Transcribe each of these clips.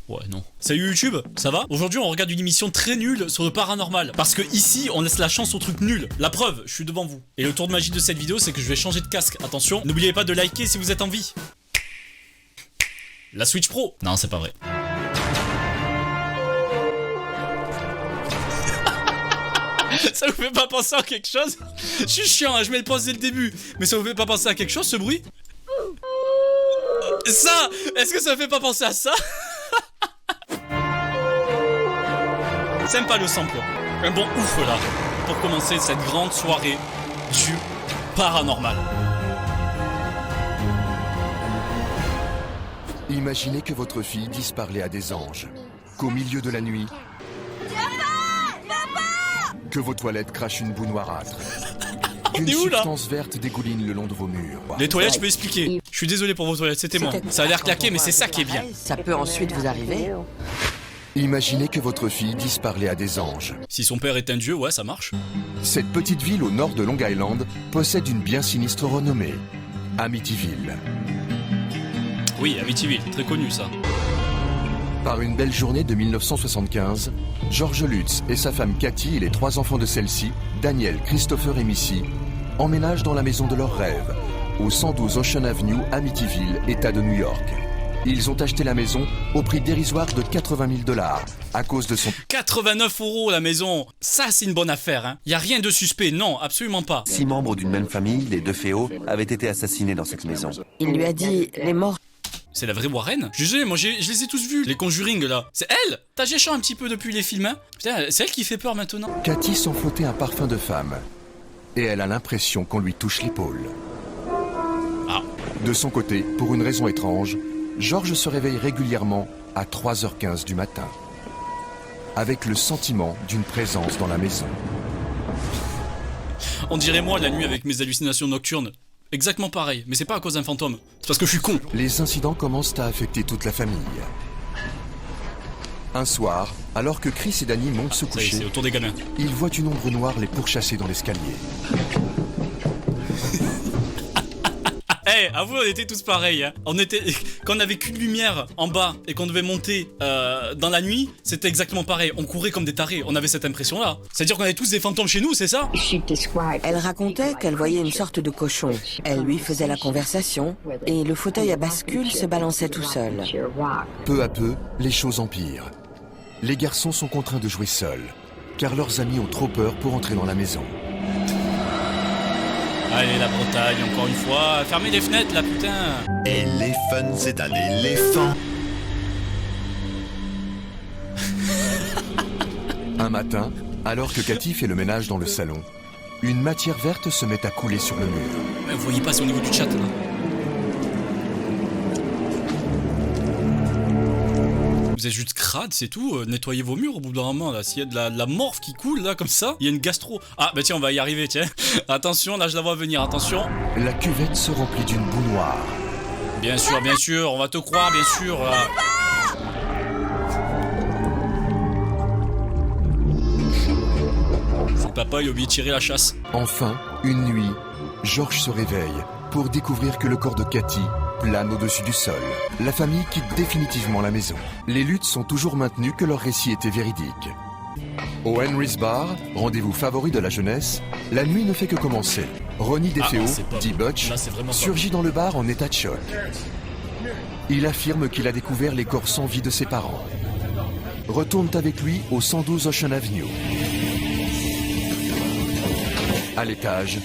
Ouais, non. Salut YouTube, ça va? Aujourd'hui, on regarde une émission très nulle sur le paranormal. Parce que ici, on laisse la chance aux trucs nuls. La preuve, je suis devant vous. Et le tour de magie de cette vidéo, c'est que je vais changer de casque. Attention, n'oubliez pas de liker si vous êtes en vie. La Switch Pro. Non, c'est pas vrai. Ça vous fait pas penser à quelque chose? Je suis chiant, hein, je mets le pause dès le début. Mais ça vous fait pas penser à quelque chose, ce bruit? Ça! Est-ce que ça fait pas penser à ça? Sympa le sample. Un bon ouf là. Pour commencer cette grande soirée du paranormal. Imaginez que votre fille dise parler à des anges. Qu'au milieu de la nuit, que vos toilettes crachent une boue noirâtre. Qu'une substance verte dégouline le long de vos murs. Les toilettes, je peux expliquer. Je suis désolé pour vos toilettes, c'était moi. Ça a l'air claqué, mais c'est ça qui est bien. Ça peut ensuite vous arriver. Imaginez que votre fille dise parler à des anges. Si son père est un dieu, ouais, ça marche. Cette petite ville au nord de Long Island possède une bien sinistre renommée. Amityville. Oui, Amityville, très connu ça. Par une belle journée de 1975, George Lutz et sa femme Cathy et les 3 enfants de celle-ci, Daniel, Christopher et Missy, emménagent dans la maison de leurs rêves, au 112 Ocean Avenue, Amityville, État de New York. Ils ont acheté la maison au prix dérisoire de 80 000 $ à cause de son... 89 € la maison. Ça, c'est une bonne affaire, hein. Y a rien de suspect, non, absolument pas. 6 membres d'une même famille, les 2 féaux, avaient été assassinés dans cette maison. Il lui a dit les morts. C'est la vraie Warren? Je sais, moi je les ai tous vus, les Conjuring là. C'est elle! T'as géchant un petit peu depuis les films, hein? Putain, c'est elle qui fait peur maintenant. Cathy sent flotter un parfum de femme. Et elle a l'impression qu'on lui touche l'épaule. Ah. De son côté, pour une raison étrange, George se réveille régulièrement à 3h15 du matin. Avec le sentiment d'une présence dans la maison. On dirait moi la nuit avec mes hallucinations nocturnes. Exactement pareil, mais c'est pas à cause d'un fantôme. C'est parce que je suis con. Les incidents commencent à affecter toute la famille. Un soir, alors que Chris et Danny montent se coucher, c'est autour des gamins. Ils voient une ombre noire les pourchasser dans l'escalier. Eh, hey, avouez, on était tous pareils. Hein. Quand on avait qu'une lumière en bas et qu'on devait monter dans la nuit, c'était exactement pareil. On courait comme des tarés. On avait cette impression-là. C'est-à-dire qu'on avait tous des fantômes chez nous, c'est ça? Elle racontait qu'elle voyait une sorte de cochon. Elle lui faisait la conversation et le fauteuil à bascule se balançait tout seul. Peu à peu, les choses empirent. Les garçons sont contraints de jouer seuls, car leurs amis ont trop peur pour entrer dans la maison. Allez, la Bretagne, encore une fois. Fermez les fenêtres, là, putain. Éléphant, c'est un éléphant. Un matin, alors que Cathy fait le ménage dans le salon, une matière verte se met à couler sur le mur. Mais vous voyez pas, c'est au niveau du chat, là. Vous êtes juste crade, c'est tout. Nettoyez vos murs au bout d'un moment, là. S'il y a de la morphe qui coule, là, comme ça, il y a une gastro. Ah, bah tiens, on va y arriver, tiens. Attention, là, je la vois venir, attention. La cuvette se remplit d'une boue noire. Bien sûr, on va te croire, bien sûr. C'est papa, il a oublié de tirer la chasse. Enfin, une nuit, George se réveille pour découvrir que le corps de Cathy plane au-dessus du sol. La famille quitte définitivement la maison. Les luttes sont toujours maintenues que leur récit était véridique. Au Henry's Bar, rendez-vous favori de la jeunesse, la nuit ne fait que commencer. Ronnie DeFeo, dit Butch, surgit dans le bar en état de choc. Il affirme qu'il a découvert les corps sans vie de ses parents. Retournent avec lui au 112 Ocean Avenue. À l'étage,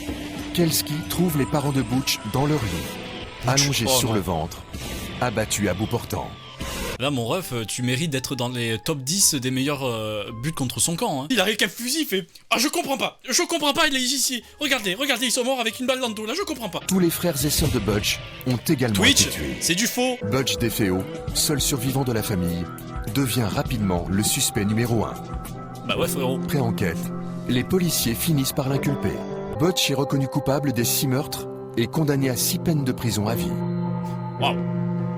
Kelsey trouve les parents de Butch dans leur lit, allongés sur le ventre, abattus à bout portant. Là, mon ref, tu mérites d'être dans les top 10 des meilleurs buts contre son camp. Hein. Il arrive qu'un fusil, il fait « Ah, je comprends pas, il est ici. Regardez, ils sont morts avec une balle dans le dos, là, je comprends pas. » Tous les frères et sœurs de Butch ont également été tués. C'est du faux. Butch DeFeo, seul survivant de la famille, devient rapidement le suspect numéro 1. Bah ouais, frérot. Après enquête, les policiers finissent par l'inculper. Butch est reconnu coupable des 6 meurtres et condamné à 6 peines de prison à vie. Waouh.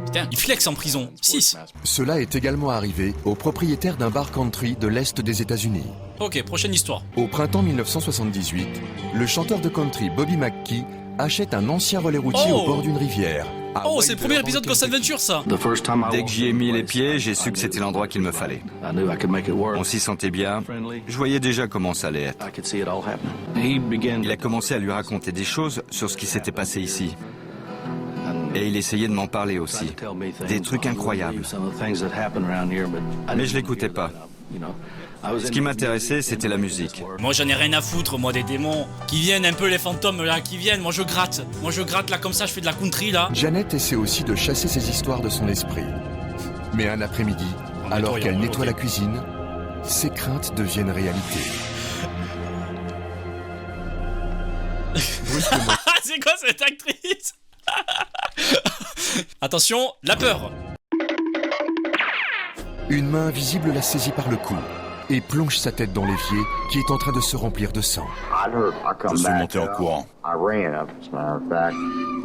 Putain, il flex en prison. 6. Cela est également arrivé au propriétaire d'un bar country de l'Est des États-Unis. Ok, prochaine histoire. Au printemps 1978, le chanteur de country Bobby McGee achète un ancien relais routier au bord d'une rivière, Oh, c'est le premier épisode de Ghost Adventure, ça. Dès que j'y ai mis les pieds, j'ai su que c'était l'endroit qu'il me fallait. On s'y sentait bien. Je voyais déjà comment ça allait être. Il a commencé à lui raconter des choses sur ce qui s'était passé ici. Et il essayait de m'en parler aussi. Des trucs incroyables. Mais je l'écoutais pas. Ce qui m'intéressait, c'était la musique. Moi, j'en ai rien à foutre, moi, des démons. Qui viennent, un peu les fantômes, là, qui viennent. Moi, je gratte. Là, comme ça, je fais de la country, là. Janet essaie aussi de chasser ces histoires de son esprit. Mais un après-midi, alors qu'elle nettoie la cuisine, ses craintes deviennent réalité. Brusquement, C'est quoi cette actrice? Attention, la peur. une main invisible la saisit par le cou et plonge sa tête dans l'évier qui est en train de se remplir de sang. Je suis monté en courant.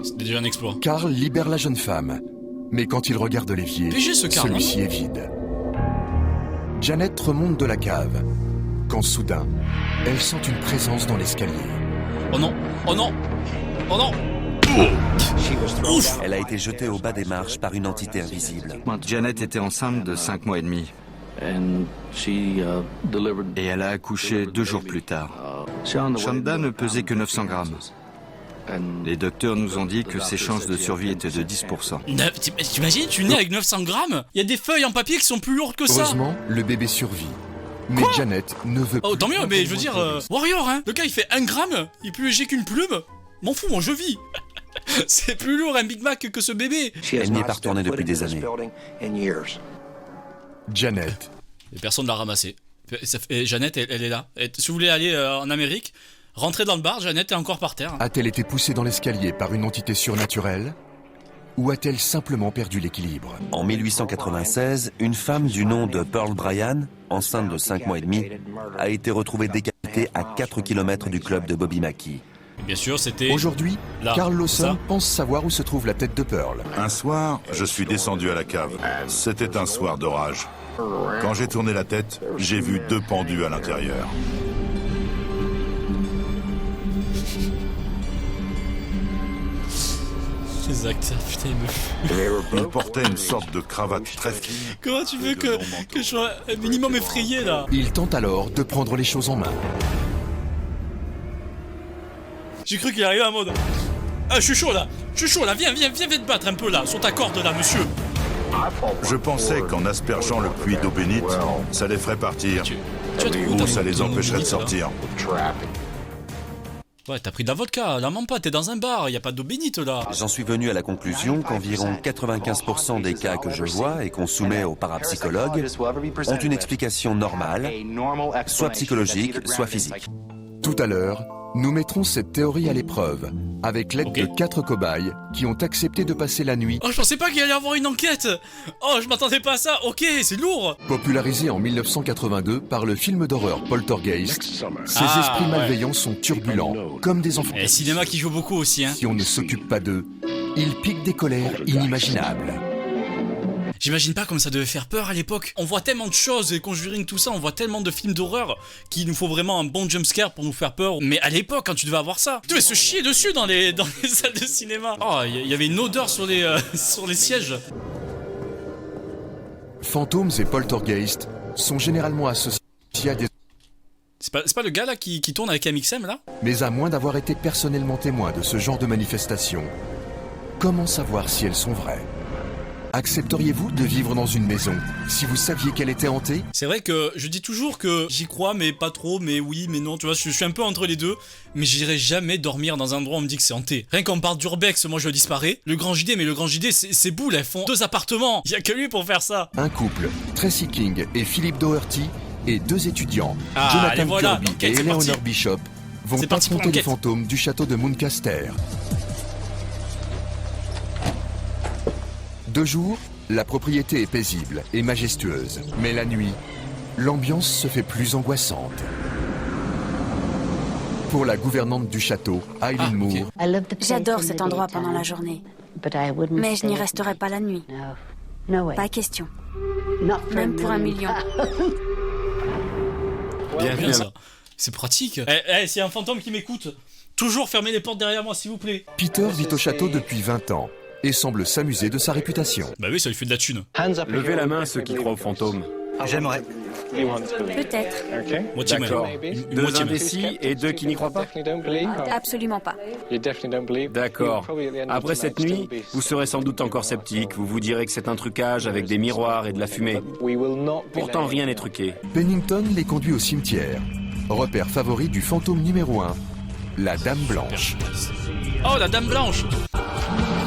C'était déjà un exploit. Carl libère la jeune femme, mais quand il regarde l'évier, PG, ce Carl, celui-ci est vide. Janet remonte de la cave, quand soudain, elle sent une présence dans l'escalier. Oh non, oh non, oh non. Ouf. Elle a été jetée au bas des marches par une entité invisible. Janet était enceinte de 5 mois et demi. Et elle a accouché 2 jours plus tard. Shonda ne pesait que 900 grammes. Les docteurs nous ont dit que ses chances de survie étaient de 10%. T'imagines, tu nais avec 900 grammes? Il y a des feuilles en papier qui sont plus lourdes que ça. Heureusement, le bébé survit. Mais Janet ne veut Oh, plus. tant mieux, mais je veux dire, Warrior, hein. Le gars, il fait 1 gramme, il est plus léger qu'une plume. M'en fous, moi, je vis. C'est plus lourd un Big Mac que ce bébé. Elle n'y est pas retournée depuis des années. Janet, Et personne l'a ramassé. Et Jeannette, elle est là. Et si vous voulez aller en Amérique, rentrez dans le bar, Jeannette est encore par terre. a-t-elle été poussée dans l'escalier par une entité surnaturelle? Ou a-t-elle simplement perdu l'équilibre? En 1896, une femme du nom de Pearl Bryan, enceinte de 5 mois et demi, a été retrouvée décapitée à 4 km du club de Bobby Mackey. Et bien sûr, c'était... Aujourd'hui, Là, Carl Lawson ça. pense savoir où se trouve la tête de Pearl. Un soir, je suis descendu à la cave. C'était un soir d'orage. Quand j'ai tourné la tête, j'ai vu 2 pendus à l'intérieur. Les acteurs, putain, ils me... Ils portaient une sorte de cravate très fine. Comment tu veux que je sois un minimum effrayé, là? Il tente alors de prendre les choses en main. J'ai cru qu'il arrivait en mode... Ah, je suis chaud, là, viens te battre un peu, là, sur ta corde, là, monsieur. Je pensais qu'en aspergeant le puits d'eau bénite, ça les ferait partir. Tu as trouvé où Ou ta- ça les ton eau empêcherait de bénite, là? sortir. Ouais, t'as pris de la vodka, la mens pas, t'es dans un bar, y a pas d'eau bénite, là. J'en suis venu à la conclusion qu'environ 95% des cas que je vois et qu'on soumet aux parapsychologues ont une explication normale, soit psychologique, soit physique. Tout à l'heure, nous mettrons cette théorie à l'épreuve, avec l'aide Ok. de 4 cobayes qui ont accepté de passer la nuit, Oh, je pensais pas qu'il allait y avoir une enquête. Oh, je m'attendais pas à ça, ok, c'est lourd. popularisée en 1982 par le film d'horreur Poltergeist. Ces Ah, esprits ouais. malveillants sont turbulents, comme des enfants. Et cinéma qui joue beaucoup aussi, hein. Si on ne s'occupe pas d'eux, ils piquent des colères inimaginables. J'imagine pas comme ça devait faire peur à l'époque. On voit tellement de choses, et Conjuring, tout ça, on voit tellement de films d'horreur qu'il nous faut vraiment un bon jumpscare pour nous faire peur. Mais à l'époque, quand tu devais avoir ça, tu devais se chier dessus dans les salles de cinéma. Oh, il y avait une odeur sur les, sur les sièges. Fantômes et poltergeists sont généralement associés à des... C'est pas le gars là qui tourne avec MXM là? Mais à moins d'avoir été personnellement témoin de ce genre de manifestations, comment savoir si elles sont vraies? Accepteriez-vous de vivre dans une maison si vous saviez qu'elle était hantée? C'est vrai que je dis toujours que j'y crois, mais pas trop, mais oui, mais non, tu vois, je suis un peu entre les deux, mais j'irai jamais dormir dans un endroit où on me dit que c'est hanté. Rien qu'on me parle d'Urbex, moi je disparais. Le Grand JD, mais le Grand JD, c'est boule, elles font 2 appartements. Y a que lui pour faire ça. Un couple, Tracy King et Philip Doherty, et 2 étudiants, Ah, Jonathan allez, voilà, Kirby l'enquête, et c'est Eleanor parti. Bishop, vont C'est parti pour affronter les l'enquête. fantômes du château de Mooncaster. De jour, la propriété est paisible et majestueuse, mais la nuit, l'ambiance se fait plus angoissante. Pour la gouvernante du château, Eileen ok. Moore, J'adore cet endroit pendant la journée, mais je n'y resterai pas la nuit. Pas question. Même pour 1 million. Bien ça. C'est pratique. S'il y a un fantôme qui m'écoute, toujours fermez les portes derrière moi, s'il vous plaît. Peter vit au château depuis 20 ans et semble s'amuser de sa réputation. Bah oui, ça lui fait de la thune. Levez la main ceux qui croient aux fantômes. J'aimerais. Peut-être. Moitié même. D'accord. Une 2 moitié même. indécis et 2 qui n'y croient pas. Absolument pas. D'accord. Après cette nuit, vous serez sans doute encore sceptique. Vous vous direz que c'est un trucage avec des miroirs et de la fumée. Pourtant, rien n'est truqué. Pennington les conduit au cimetière, repère favori du fantôme numéro 1, la Dame Blanche. Oh, la Dame Blanche!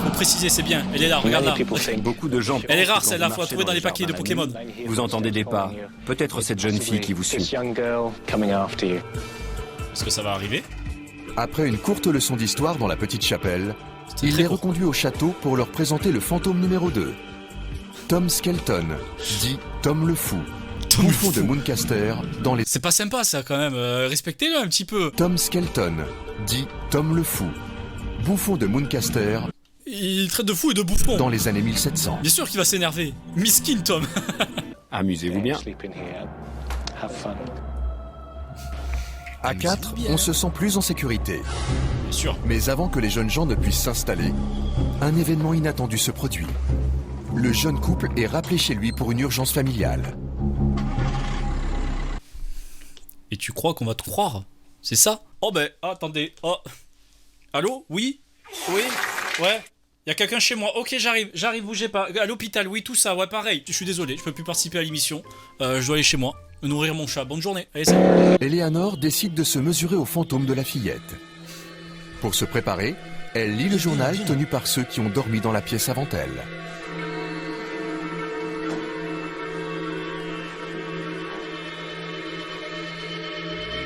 Faut préciser, c'est bien. Elle est là, regarde là. Beaucoup de gens... Elle est rare pensent que celle-là, quand faut vous la trouver marchez dans les le paquets de jardin la Pokémon. nuit, vous entendez des pas. Peut-être cette jeune fille qui vous suit. Est-ce que ça va arriver? Après une courte leçon d'histoire dans la petite chapelle, C'était il très les court. reconduit au château pour leur présenter le fantôme numéro 2, Tom Skelton, dit Tom le Fou, Tom le bouffon de Fou. Muncaster dans les... C'est pas sympa ça quand même, respectez-le un petit peu. Tom Skelton, dit Tom le Fou, bouffon de Muncaster Il traite de fou et de bouffon. dans les années 1700. Bien sûr qu'il va s'énerver. Miskin Tom. Amusez-vous bien. À 4, on se sent plus en sécurité. Bien sûr. Mais avant que les jeunes gens ne puissent s'installer, un événement inattendu se produit. Le jeune couple est rappelé chez lui pour une urgence familiale. Et tu crois qu'on va te croire? C'est ça? Oh ben, attendez. Oh. Allô? Oui? Oui? Ouais? Y a quelqu'un chez moi. Ok, j'arrive, bougez pas. À l'hôpital, oui, tout ça, ouais, pareil. Je suis désolé, je peux plus participer à l'émission. Je dois aller chez moi, nourrir mon chat. Bonne journée. Allez, salut. Eleanor décide de se mesurer au fantôme de la fillette. Pour se préparer, elle lit le journal tenu par ceux qui ont dormi dans la pièce avant elle.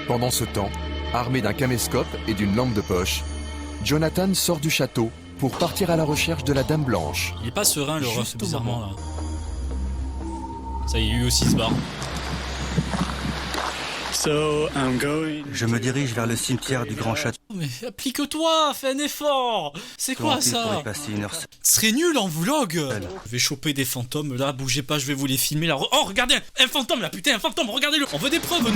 Pendant ce temps, armé d'un caméscope et d'une lampe de poche, Jonathan sort du château pour partir à la recherche de la Dame Blanche. Il est pas serein, le ref, Juste au bizarrement, là. Ça y est, lui aussi se barre. Je me dirige vers le cimetière du Grand Château. Oh, mais applique-toi, fais un effort. C'est quoi Pour ça? y passer une heure. Ce serait nul en vlog. Je vais choper des fantômes, là, bougez pas, je vais vous les filmer, là. Oh, regardez, un fantôme, là, putain, un fantôme, regardez-le. On veut des preuves, nous.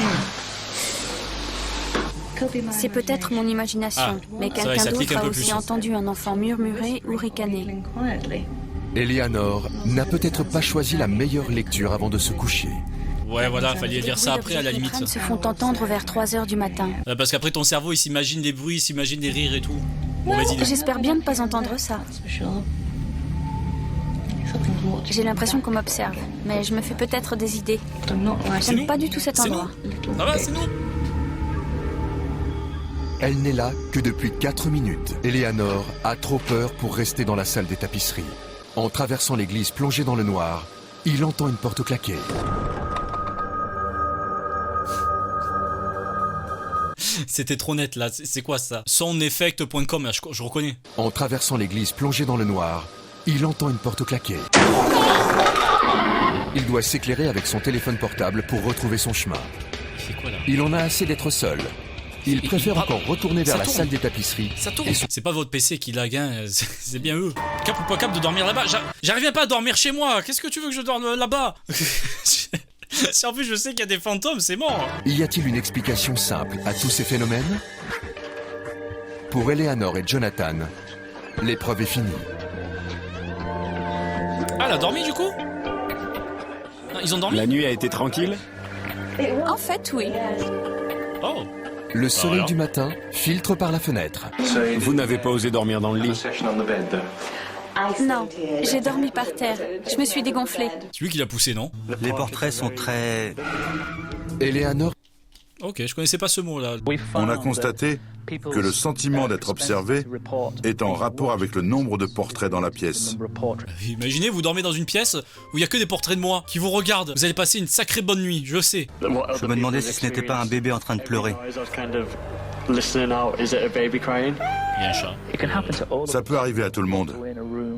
C'est peut-être mon imagination, mais ça va, il quelqu'un s'applique d'autre un a peu aussi plus. entendu un enfant murmurer ou ricaner. Eleanor n'a peut-être pas choisi la meilleure lecture avant de se coucher. Ouais, voilà, fallait Les lire bruits ça après, à la d'objets qui limite. traînent se font entendre vers 3 heures du matin. Parce qu'après, ton cerveau, il s'imagine des bruits, il s'imagine des rires et tout. Mauvaise idée. J'espère bien ne pas entendre ça. J'ai l'impression qu'on m'observe, mais je me fais peut-être des idées. nous. J'aime pas du tout cet C'est endroit. Ça va, c'est nous. Elle n'est là que depuis 4 minutes. Eleanor a trop peur pour rester dans la salle des tapisseries. En traversant l'église plongée dans le noir, il entend une porte claquer. C'était trop net, là. C'est quoi, ça? Soundeffect.com, là, je reconnais. En traversant l'église plongée dans le noir, il entend une porte claquer. Il doit s'éclairer avec son téléphone portable pour retrouver son chemin. Il fait quoi, là? Il en a assez d'être seul. Il préfère encore retourner vers Ça la tourne. salle des tapisseries. Ça tourne. C'est pas votre PC qui lag, hein. C'est bien eux. Cap ou pas cap de dormir là-bas? J'arrivais pas à dormir chez moi. Qu'est-ce que tu veux que je dorme là-bas? Si en plus je sais qu'il y a des fantômes, c'est mort. Y a-t-il une explication simple à tous ces phénomènes? Pour Eleanor et Jonathan, l'épreuve est finie. Ah, elle a dormi du coup? Ah, ils ont dormi? La nuit a été tranquille? En fait, oui. Oh. Le soleil alors du matin filtre par la fenêtre. Vous n'avez pas osé dormir dans le lit? Non, j'ai dormi par terre. Je me suis dégonflée. C'est lui qui l'a poussé, non? Les portraits sont très... Eleanor Ok, je connaissais pas ce mot-là. On a constaté que le sentiment d'être observé est en rapport avec le nombre de portraits dans la pièce. Imaginez, vous dormez dans une pièce où il y a que des portraits de moi qui vous regardent. Vous allez passer une sacrée bonne nuit, je sais. Je me demandais si ce n'était pas un bébé en train de pleurer. Il y a un chat. Ça peut arriver à tout le monde.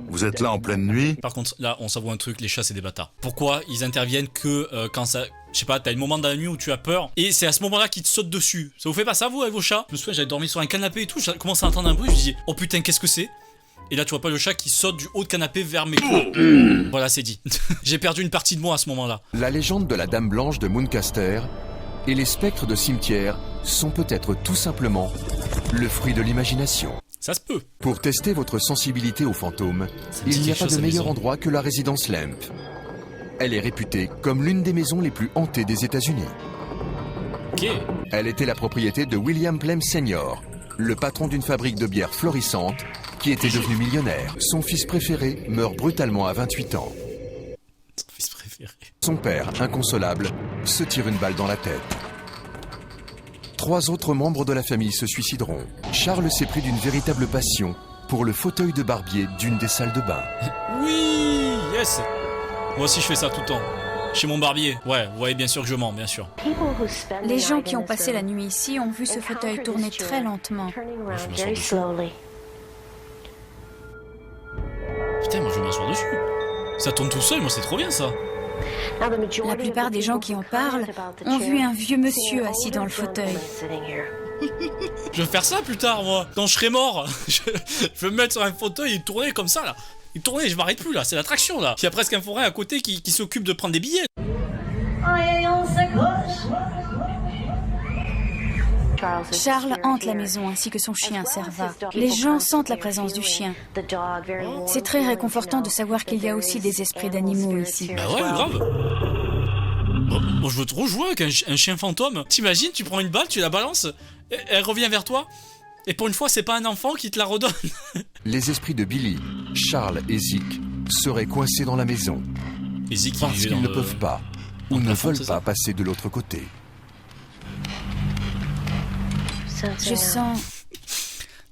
Vous êtes là en pleine nuit, Par contre, là, on s'avoue un truc, les chats, c'est des bâtards. Pourquoi ils interviennent que quand ça... Je sais pas, t'as un moment dans la nuit où tu as peur, et c'est à ce moment-là qu'ils te sautent dessus. Ça vous fait pas ça, vous, avec vos chats? Je me souviens, j'avais dormi sur un canapé et tout, j'ai commencé à entendre un bruit, je me dis, oh putain, qu'est-ce que c'est? Et là, tu vois pas le chat qui saute du haut de canapé vers mes couilles. Voilà, c'est dit. J'ai perdu une partie de moi à ce moment-là. La légende de la Dame Blanche de Muncaster et les spectres de cimetière sont peut-être tout simplement le fruit de l'imagination. Ça se peut. Pour tester votre sensibilité aux fantômes, il n'y a pas de meilleur endroit que la résidence Lamp. Elle est réputée comme l'une des maisons les plus hantées des États-Unis. Ok. Elle était la propriété de William Plem Sr., le patron d'une fabrique de bière florissante qui était devenu millionnaire. Son fils préféré meurt brutalement à 28 ans. Son fils préféré. Son père, inconsolable, se tire une balle dans la tête. 3 autres membres de la famille se suicideront. Charles s'est pris d'une véritable passion pour le fauteuil de barbier d'une des salles de bain. Oui, yes. Moi aussi je fais ça tout le temps. Chez mon barbier. Ouais, vous voyez bien sûr que je mens, bien sûr. Les gens qui ont passé la nuit ici ont vu ce fauteuil tourner très lentement. Moi, je m'assois dessus. Putain, moi je m'assois dessus. Ça tourne tout seul, moi c'est trop bien ça. La plupart des gens qui en parlent ont vu un vieux monsieur assis dans le fauteuil. Je vais faire ça plus tard, moi. Quand je serai mort, je vais me mettre sur un fauteuil et tourner comme ça, là. Il tournait, je m'arrête plus, là. C'est l'attraction, là. Il y a presque un forain à côté qui s'occupe de prendre des billets. Charles hante la maison ainsi que son chien Serva. Les gens sentent la présence du chien. C'est très réconfortant de savoir qu'il y a aussi des esprits d'animaux ici. Bah ouais, grave. Bon, je veux trop jouer avec un chien fantôme. T'imagines, tu prends une balle, tu la balances, elle revient vers toi. Et pour une fois, c'est pas un enfant qui te la redonne. Les esprits de Billy, Charles et Zeke seraient coincés dans la maison. Et Zeke, parce qu'ils ne peuvent pas ou ne veulent pas passer de l'autre côté. Je sens...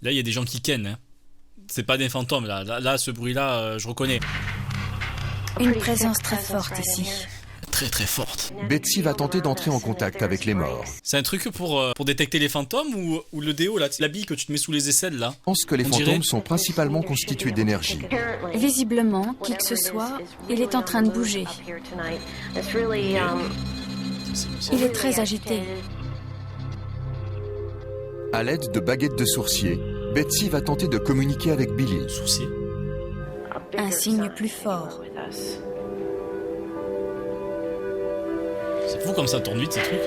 Là, il y a des gens qui kennent. Hein. C'est pas des fantômes, là. Là, ce bruit-là, je reconnais. Une présence très forte ici. Très très forte. Betsy va tenter d'entrer en contact avec les morts. C'est un truc pour détecter les fantômes ou le déo, là, la bille que tu te mets sous les aisselles, là? Je pense que les fantômes sont principalement constitués d'énergie. Visiblement, qui que ce soit, il est en train de bouger. Il est très agité. À l'aide de baguettes de sourcier, Betsy va tenter de communiquer avec Billy. Sourcier. Un signe plus fort. C'est fou comme ça tourne vite, ces trucs.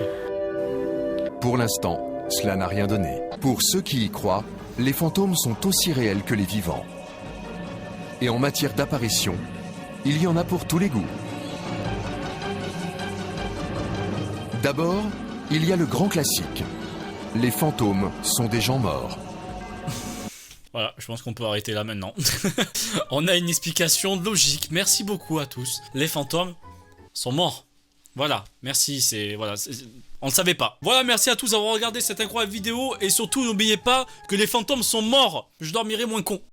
Pour l'instant, cela n'a rien donné. Pour ceux qui y croient, les fantômes sont aussi réels que les vivants. Et en matière d'apparition, il y en a pour tous les goûts. D'abord, il y a le grand classique. Les fantômes sont des gens morts. Voilà, je pense qu'on peut arrêter là maintenant. On a une explication logique. Merci beaucoup à tous. Les fantômes sont morts. Voilà, merci, on ne savait pas. Voilà, merci à tous d'avoir regardé cette incroyable vidéo. Et surtout, n'oubliez pas que les fantômes sont morts. Je dormirai moins con.